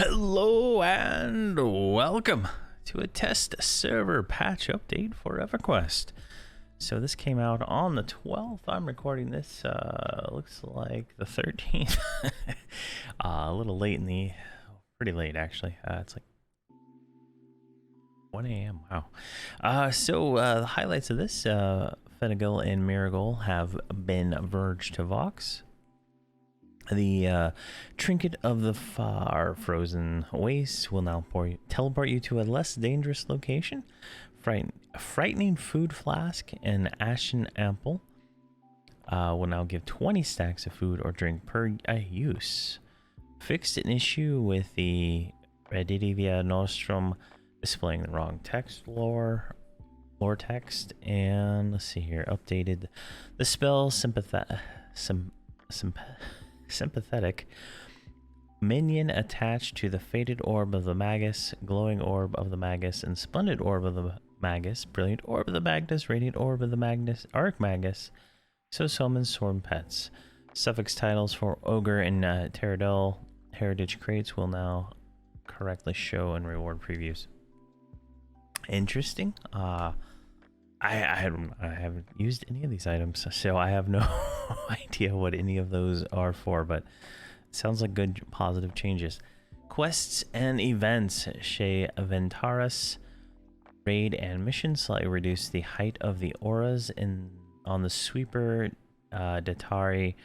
Hello and welcome to a test server patch update for Everquest. So this came out on the 12th. I'm recording this, looks like the 13th. A little late in the, pretty late actually. It's like 1 a.m. Wow. The highlights of this, Finnegal and Marigold have been verged to Vox. The trinket of the far frozen waste will now teleport you to a less dangerous location. Frightening food flask and ashen ample will now give 20 stacks of food or drink per use. Fixed an issue with the Redivia Nostrum displaying the wrong text lore text, and let's see here, updated the spell sympathetic minion attached to the faded orb of the magus, glowing orb of the magus, and splendid orb of the magus, brilliant orb of the magus, radiant orb of the magus, arc magus. So summon sword pets. Suffix titles for ogre and Teradel heritage crates will now correctly show and reward previews. Interesting. I haven't used any of these items, so I have no idea what any of those are for, but it sounds like good positive changes. Quests and events. Shea Aventaris raid and mission slightly reduce the height of the auras on the sweeper Datari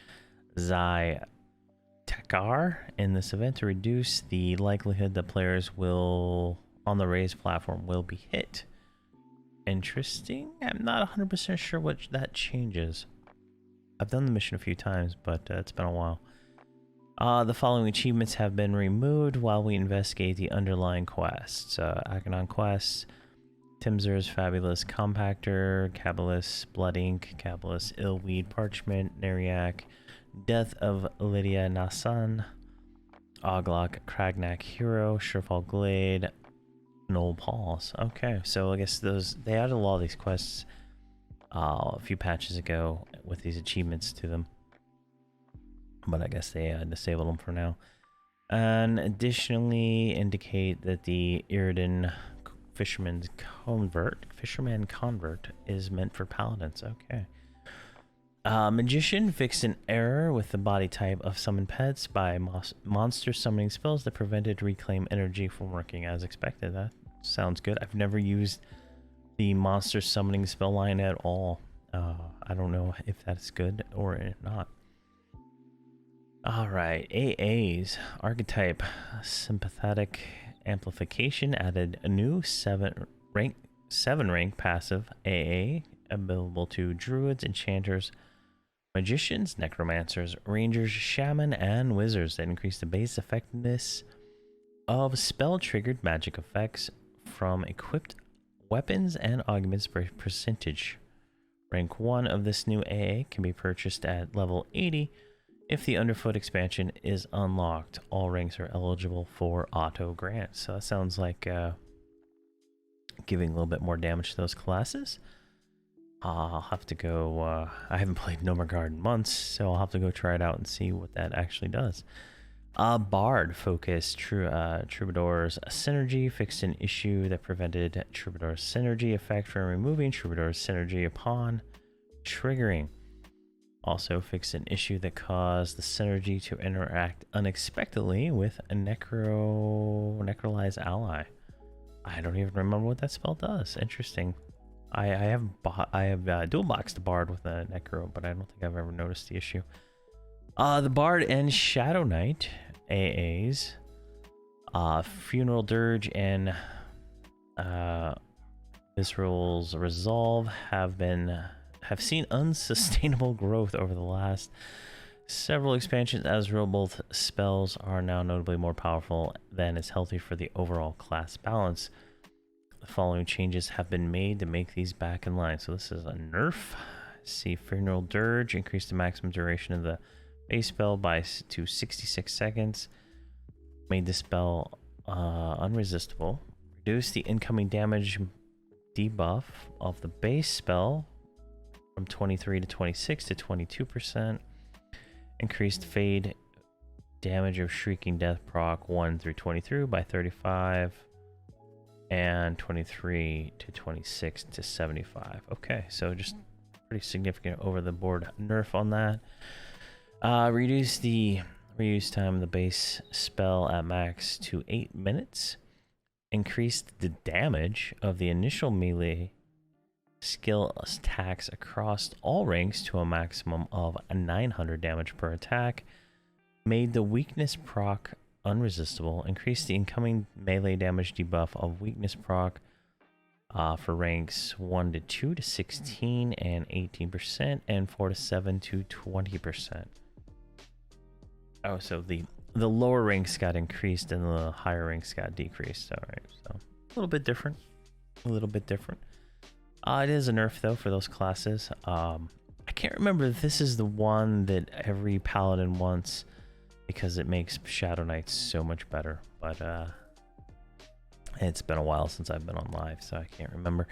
Zai Takar in this event to reduce the likelihood that players will on the raised platform will be hit. Interesting. I'm not 100% sure what that changes. I've done the mission a few times, but it's been a while. The following achievements have been removed while we investigate the underlying quests. Akanon quests, Timzer's Fabulous Compactor, Cabalus Blood Ink, Cabalus Illweed Parchment, Neriak, Death of Lydia Nasan, Oglok Kragnak Hero, Sherfall Glade, Null Pause. Okay, so I guess they added a lot of these quests a few patches ago with these achievements to them, but I guess they disabled them for now. And additionally, indicate that the Iridan Fisherman Convert is meant for paladins. Okay. Magician fixed an error with the body type of summoned pets by monster summoning spells that prevented reclaim energy from working as expected. That sounds good. I've never used the monster summoning spell line at all. I don't know if that's good or not. Alright, AAs. Archetype Sympathetic Amplification added a new 7 rank passive AA available to druids, enchanters, magicians, necromancers, rangers, shaman, and wizards that increase the base effectiveness of spell-triggered magic effects from equipped weapons and augments per percentage. Rank 1 of this new AA can be purchased at level 80 if the Underfoot expansion is unlocked. All ranks are eligible for auto grants. So that sounds like giving a little bit more damage to those classes. I'll have to go, I haven't played Nomergard in months, so I'll have to go try it out and see what that actually does. Bard focused Troubadour's synergy fixed an issue that prevented Troubadour's synergy effect from removing Troubadour's synergy upon triggering. Also fixed an issue that caused the synergy to interact unexpectedly with a Necrolyze ally. I don't even remember what that spell does. Interesting. I have dual boxed the Bard with a Necro, but I don't think I've ever noticed the issue. The Bard and Shadow Knight AAs, Funeral Dirge and Visceral's Resolve have seen unsustainable growth over the last several expansions, as both spells are now notably more powerful than is healthy for the overall class balance. The following changes have been made to make these back in line. So this is a nerf. See, Funeral Dirge increased the maximum duration of the base spell to 66 seconds. Made the spell unresistible. Reduced the incoming damage debuff of the base spell from 23 to 26 to 22%. Increased fade Damage of Shrieking Death proc 1 through 23 by 35. And 23 to 26 to 75. Okay, so just pretty significant over the board nerf on that. Reduce the reuse time of the base spell at max to 8 minutes. Increased the damage of the initial melee skill attacks across all ranks to a maximum of 900 damage per attack. Made the weakness proc unresistible. Increased the incoming melee damage debuff of weakness proc for ranks 1 to 2 to 16 and 18%, and 4 to 7 to 20%. Oh, so the lower ranks got increased and the higher ranks got decreased. All right, so a little bit different. A little bit different. It is a nerf though for those classes. I can't remember if this is the one that every paladin wants, because it makes Shadow Knights so much better. But it's been a while since I've been on live, so I can't remember.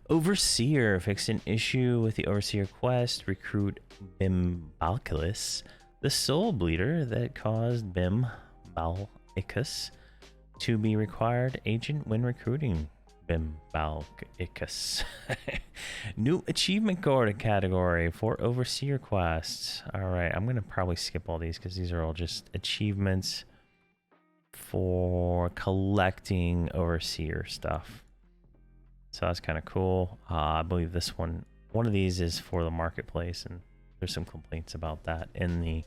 Overseer fixed an issue with the Overseer quest. Recruit Bim Balkalis, the soul bleeder that caused Bim Balkalis to be required agent when recruiting Bim Balkalis. New achievement card category for Overseer quests. Alright, I'm going to probably skip all these because these are all just achievements for collecting Overseer stuff. So that's kind of cool. I believe this one of these is for the marketplace, and there's some complaints about that in the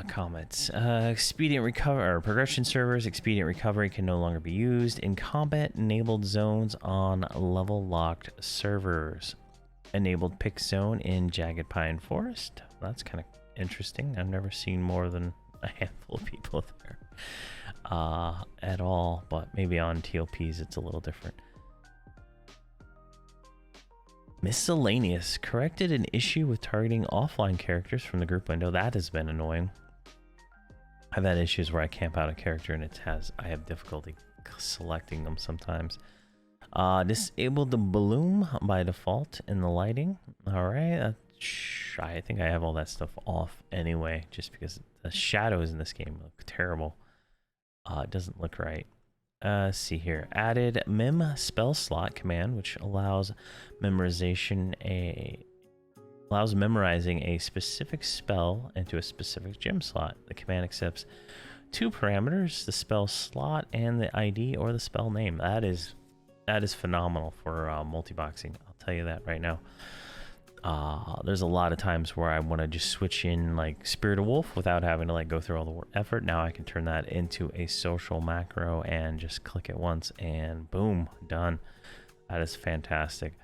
comments. Expedient recover or progression servers. Expedient recovery can no longer be used in combat enabled zones on level locked servers. Enabled pick zone in Jagged Pine Forest. That's kind of interesting. I've never seen more than a handful of people there at all, but maybe on TOPs it's a little different. Miscellaneous corrected an issue with targeting offline characters from the group window. That has been annoying. I've had issues where I camp out a character and I have difficulty selecting them sometimes. Disabled the bloom by default in the lighting. All right, I think I have all that stuff off anyway, just because the shadows in this game look terrible. It doesn't look right. Let's see here. Added mem spell slot command, which allows memorizing a specific spell into a specific gem slot. The command accepts 2 parameters: the spell slot and the ID or the spell name. That is phenomenal for multi-boxing. I'll tell you that right now. There's a lot of times where I want to just switch in like Spirit of Wolf without having to like go through all the effort. Now I can turn that into a social macro and just click it once and boom, done. That is fantastic.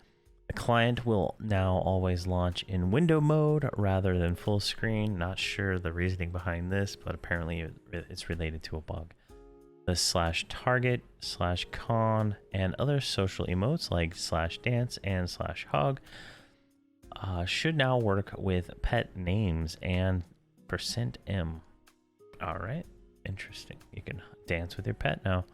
The client will now always launch in window mode rather than full screen. Not sure the reasoning behind this, but apparently it's related to a bug. The /target, /con, and other social emotes like /dance and /hug should now work with pet names and %M. All right, interesting. You can dance with your pet now.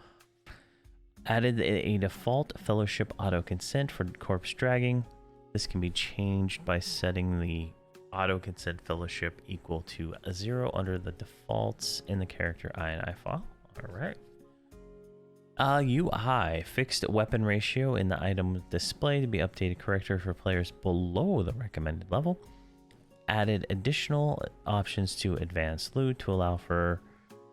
Added a default fellowship auto consent for corpse dragging. This can be changed by setting the auto consent fellowship equal to 0 under the defaults in the character INI file. All right. UI fixed weapon ratio in the item display to be updated correctly for players below the recommended level. Added additional options to advanced loot to allow for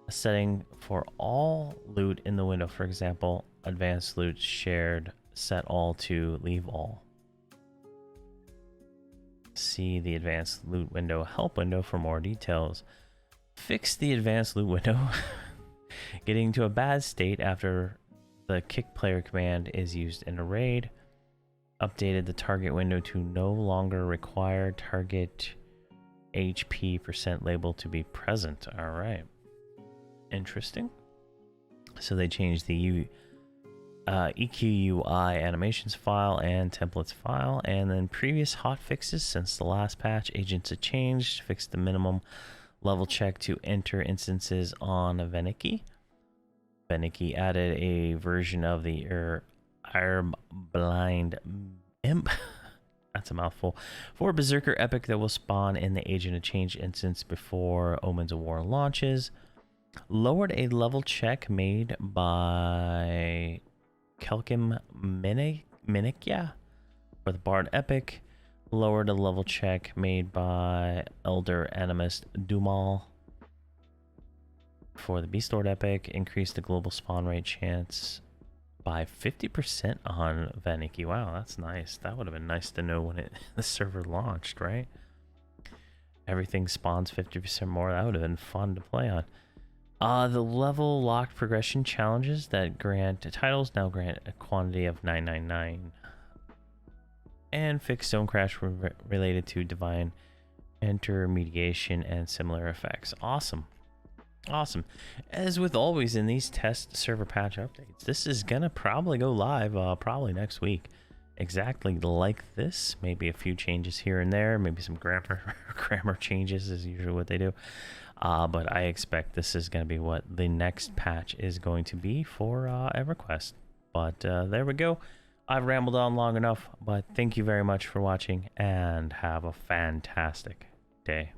a setting for all loot in the window. For example, advanced loot shared, set all to leave all. See the advanced loot window help window for more details. Fix the advanced loot window getting to a bad state after the kick player command is used in a raid. Updated the target window to no longer require target HP % label to be present. All right, interesting. So they changed the EQUI animations file and templates file, and then previous hotfixes since the last patch. Agents have changed. Fixed the minimum level check to enter instances on Veniki. Veniki added a version of the Blind Imp. That's a mouthful. For Berserker Epic that will spawn in the Agent of Change instance before Omens of War launches. Lowered a level check made by Kelkim Minikya for the Bard Epic. Lowered a level check made by Elder Animist Dumal for the Beast Lord Epic. Increased the global spawn rate chance by 50% on Vaniki. Wow, that's nice. That would have been nice to know when the server launched, right? Everything spawns 50% more. That would have been fun to play on. The level locked progression challenges that grant titles now grant a quantity of 999. And fixed zone crash related to divine intermediation and similar effects. Awesome. Awesome. As with always in these test server patch updates, this is gonna probably go live probably next week. Exactly like this. Maybe a few changes here and there, maybe some grammar changes is usually what they do. But I expect this is going to be what the next patch is going to be for Everquest. But there we go. I've rambled on long enough, but thank you very much for watching and have a fantastic day.